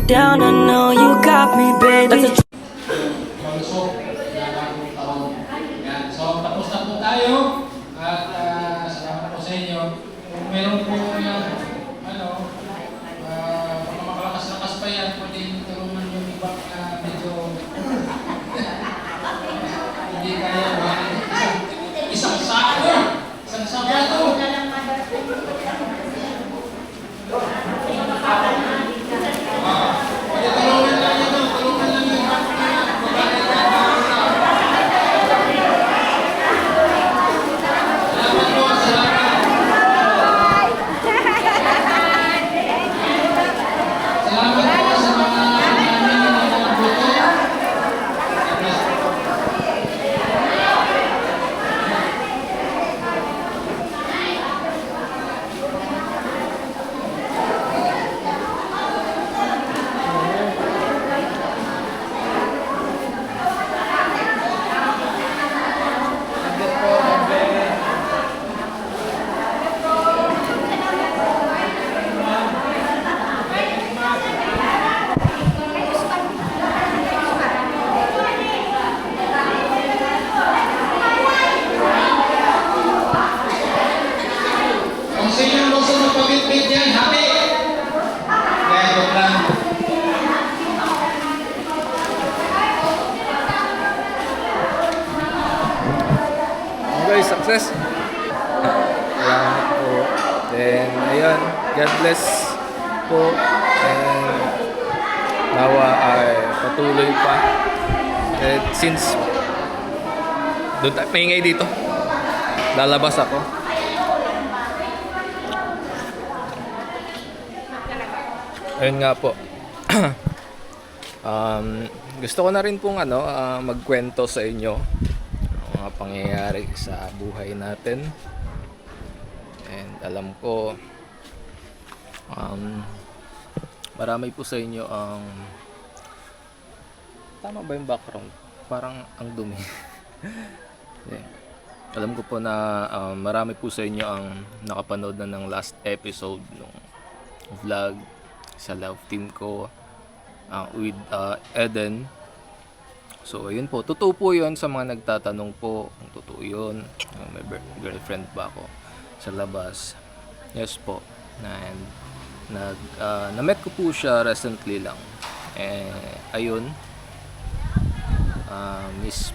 down, I know you got me, baby. Malusog na bagong taon. Yan. So, tapos na po tayo. At salamat po sa inyo. Kung meron po yung, baka makalakas-lakas pa yan, pwede tulungan yung iba na medyo hindi kaya ba? Isang sako! Isang sako ito! Pwede tulungan lang ito. Tulungan lang yung iba na babae na salamat po, salamat. Salamat po sa mga namin na nagbuto. Kung sino ang gusto magpabitbit yan, happy! Kaya joke lang. Okay, success. Salamat po. Then, ayun, God bless po. And nawa ay patuloy pa. And since doon tayo maingay dito, lalabas ako. Ayun nga po. Gusto ko na rin pong magkwento sa inyo ang mga pangyayari sa buhay natin. And alam ko marami po sa inyo ang tama ba yung background? Parang ang dumi. Yeah. Alam ko po na marami po sa inyo ang nakapanood na ng last episode ng vlog sa love team ko with Eden. So ayun po, totoo po yun sa mga nagtatanong po kung totoo yun, may girlfriend ba ako sa labas. Yes po. And na-met ko po siya recently lang. Ayun,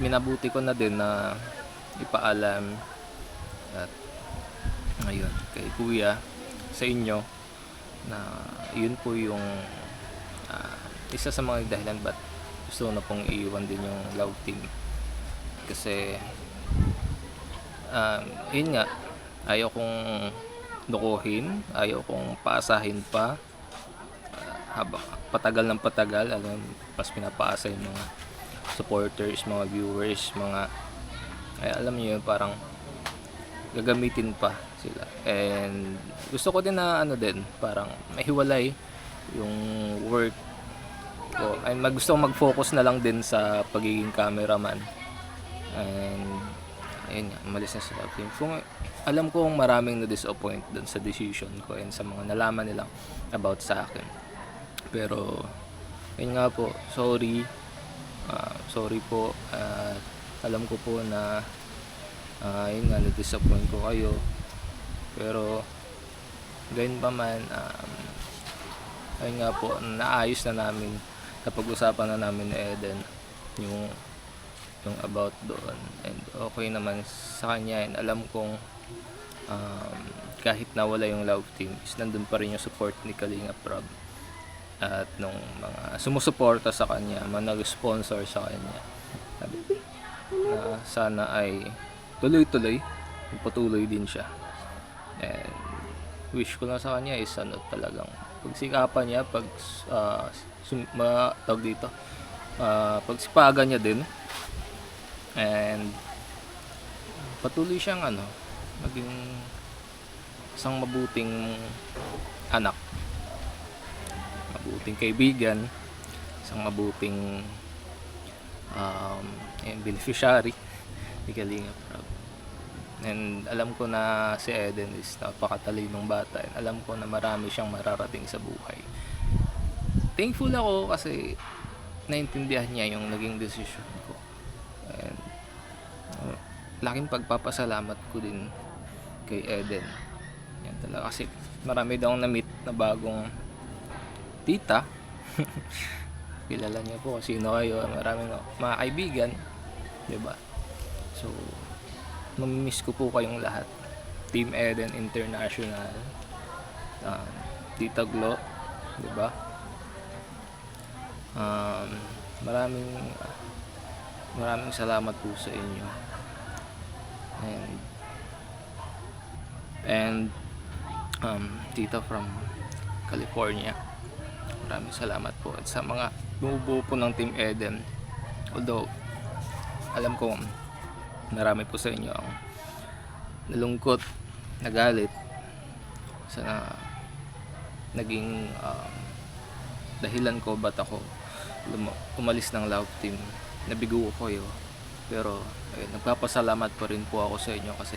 minabuti ko na din na ipaalam at ayun kay kuya sa inyo na yun po yung isa sa mga dahilan ba't gusto na pong iiwan din yung love team. Kasi yun nga, ayaw kong lukuhin, ayaw kong paasahin pa habang patagal ng patagal. Pas pinapaasa yung mga supporters, mga viewers, ay alam niyo yun, parang gagamitin pa sila. And gusto ko din na parang mahiwalay yung work ko. And gusto ko mag-focus na lang din sa pagiging cameraman. And ayun nga, umalis na sa love team. Kung alam ko maraming na-disappoint dun sa decision ko and sa mga nalaman nilang about sa akin. Pero ayun nga po, sorry po. Alam ko po na yun nga, na-disappoint ko kayo. Pero gayon pa man, ayun nga po, naayos na namin, napag-usapan na namin ni Eden yung about doon. And okay naman sa kanya. And alam kong kahit nawala yung love team, is nandun pa rin yung support ni Kalinga Prab at nung mga sumusuporta sa kanya, mga nag-sponsor sa kanya. Sabi na sana ay tuloy-tuloy, patuloy din siya. And wish ko lang sa kanya is talagang pagsikapan niya, pagsipagan niya din. And patuloy siyang maging isang mabuting anak, mabuting kaibigan, isang mabuting beneficiary ni Kalinga Prab. And alam ko na si Eden is napakatalinong bata, and alam ko na marami siyang mararating sa buhay. thankful ako kasi naintindihan niya yung naging decision ko. And laking pagpapasalamat ko din kay Eden. Yan talaga kasi marami daw na-meet na bagong tita. Kilala niya po sino kayo, marami mga kaibigan, 'di ba? So mamimiss ko po kayong lahat. Team Eden International, Tita Glo, 'di ba? Maraming salamat po sa inyo. And tita from California, maraming salamat po. At sa mga bumubuo po ng Team Eden, although alam ko marami po sa inyo ang nalungkot, nagalit sa naging dahilan ko ba't ako umalis ng Love Team. Nabigo ko kayo, pero nagpapasalamat pa rin po ako sa inyo kasi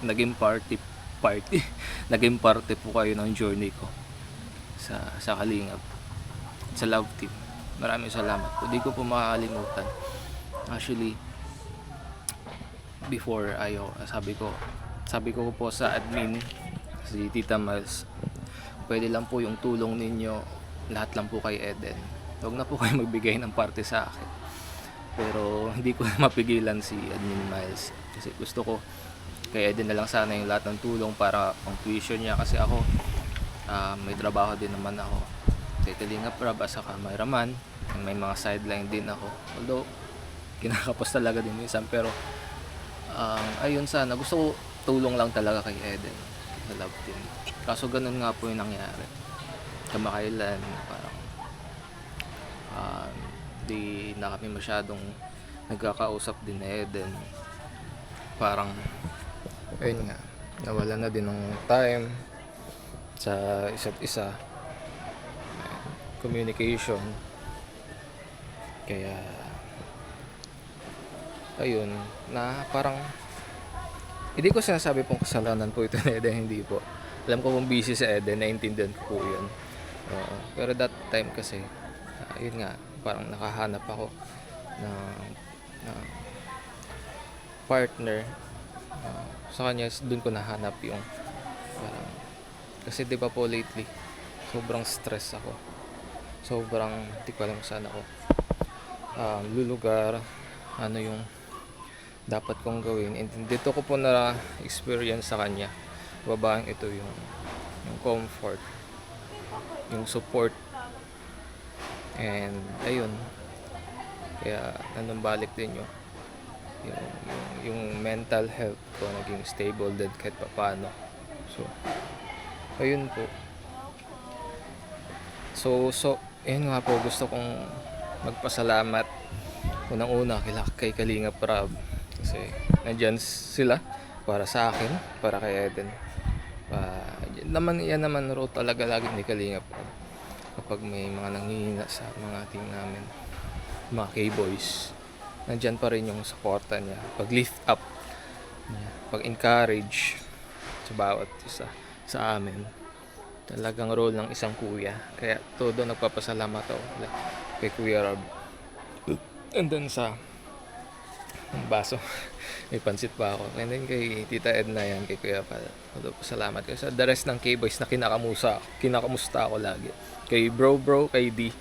naging party naging parte po kayo ng journey ko sa Kalingap, sa Love Team. Maraming salamat po, di ko po makakalimutan. Actually, before sabi ko po sa admin, si Tita Miles, pwede lang po yung tulong ninyo, lahat lang po kay Eden. Huwag na po kayo magbigay ng parte sa akin. Pero hindi ko na mapigilan si Admin Miles kasi gusto ko kay Eden na lang sana yung lahat ng tulong para pang tuition niya, kasi ako may trabaho din naman ako sa Kalingap Rab as a cameraman, may mga sideline din ako, although kinakapos talaga din minsan, pero ayun, sana gusto ko tulong lang talaga kay Eden sa Love Team. Kaso ganun nga po yung nangyari kamakailan, parang di na kami masyadong nagkakausap din na Eden. Parang ayun nga, nawala na din ng time sa isa't isa, communication. Kaya ayun, na parang hindi ko sinasabi pong kasalanan po ito ni Eden, hindi po. Alam ko kung busy sa Eden, naiintindihan ko po yun. Pero that time kasi yun nga, parang nakahanap ako ng partner. Sa kanya dun ko nahanap yung parang, kasi di ba po lately sobrang stress ako, sobrang di ko alam saan ako lulugar, ano yung dapat kong gawin. And dito ko po na experience sa kanya, babaeng ito, yung comfort, yung support. And ayun, kaya nanumbalik din yung mental health ko, naging stable din kahit paano. So ayun po. So ayun nga po, gusto kong magpasalamat unang-una kay Kalingap Rab, kasi nandyan sila para sa akin, para kay Eden. Yan naman raw talaga lagi ni Kalingap Rab kapag may mga nanghihina sa mga team namin, mga K-boys, nandyan pa rin yung suporta niya, pag lift up niya, pag encourage sa bawat isa sa amin. Talagang role ng isang kuya, kaya todo nagpapasalamat ako kay Kuya Rob. And then sa baso may pansit pa ako, and then kay Tita Edna, yan, kay Kuya Pal, salamat kayo sa the rest ng K-boys na kinakamusta ako lagi, kay bro, kay D,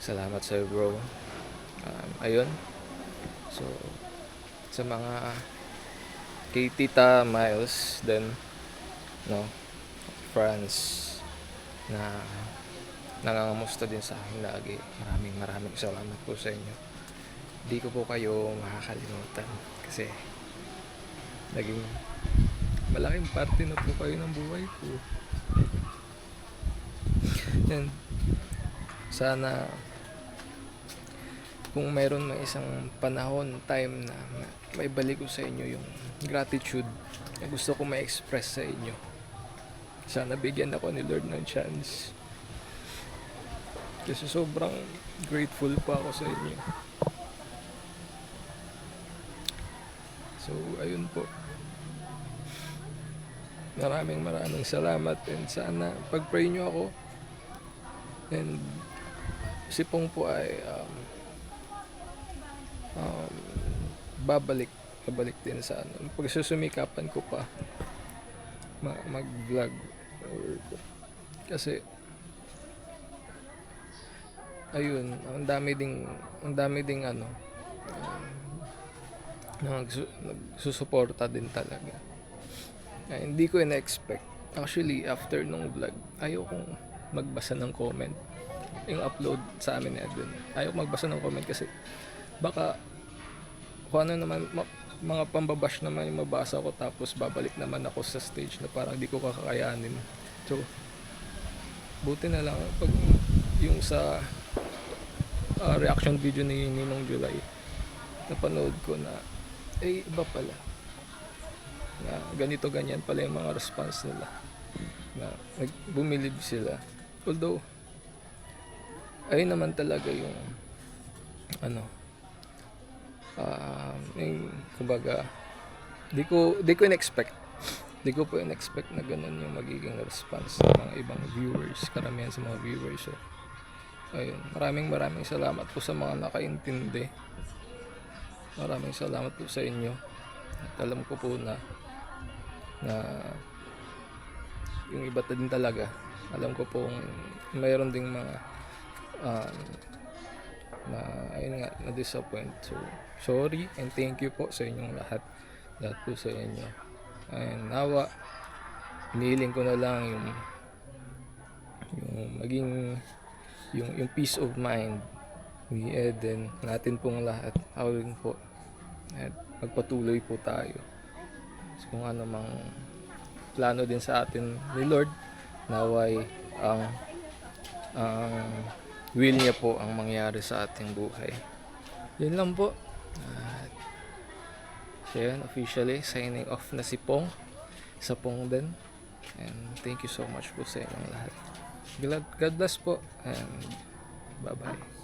salamat sa'yo bro. Ayun, so sa mga kay Tita Miles then friends na nangangamusta din sa akin lagi, maraming salamat po sa inyo. Hindi ko po kayo makakalimutan kasi naging malaking parte na po kayo ng buhay ko. And sana kung mayroon may isang panahon, time na may balik ko sa inyo yung gratitude na gusto ko ma-express sa inyo, sana bigyan ako ni Lord ng chance, kasi sobrang grateful pa ako sa inyo. So ayun po, maraming salamat, and sana pag-pray nyo ako, and si Pong po ay babalik din sa ano. Pagsusumikapan ko pa mag-vlog kasi ayun, ang dami ding ano nagsusuporta din talaga. Hindi ko na-expect. Actually, after nung vlog, ayaw kong magbasa ng comment. Yung upload sa amin na Edwin. Ayaw magbasa ng comment kasi baka kung ano naman, mga pambabash naman yung mabasa ko tapos babalik naman ako sa stage na parang di ko kakakayanin. So, buti na lang pag yung sa reaction video ni Ninong July, napanood ko na iba pala na ganito ganyan pala yung mga response nila, na bumilib sila, although ayun naman talaga yung ano yung kumbaga di ko in-expect na ganun yung magiging response ng mga ibang viewers, karamihan sa mga viewers. So ayun, maraming salamat po sa mga nakaintindi. Maraming salamat po sa inyo. At alam ko po na yung iba din talaga, alam ko pong mayroon ding mga na ayun nga, na disappoint. So sorry and thank you po sa inyong lahat po sa inyo. And nawa hinihiling ko na lang yung maging yung peace of mind ni Eden, natin pong lahat, ako rin po, at magpatuloy po tayo so, kung ano mang plano din sa atin ni Lord, naway ang will niya po ang mangyari sa ating buhay. Yun lang po. At so yun, officially signing off na si Pong sa Pong din, and thank you so much po sa inyong lahat. God bless po, and bye bye.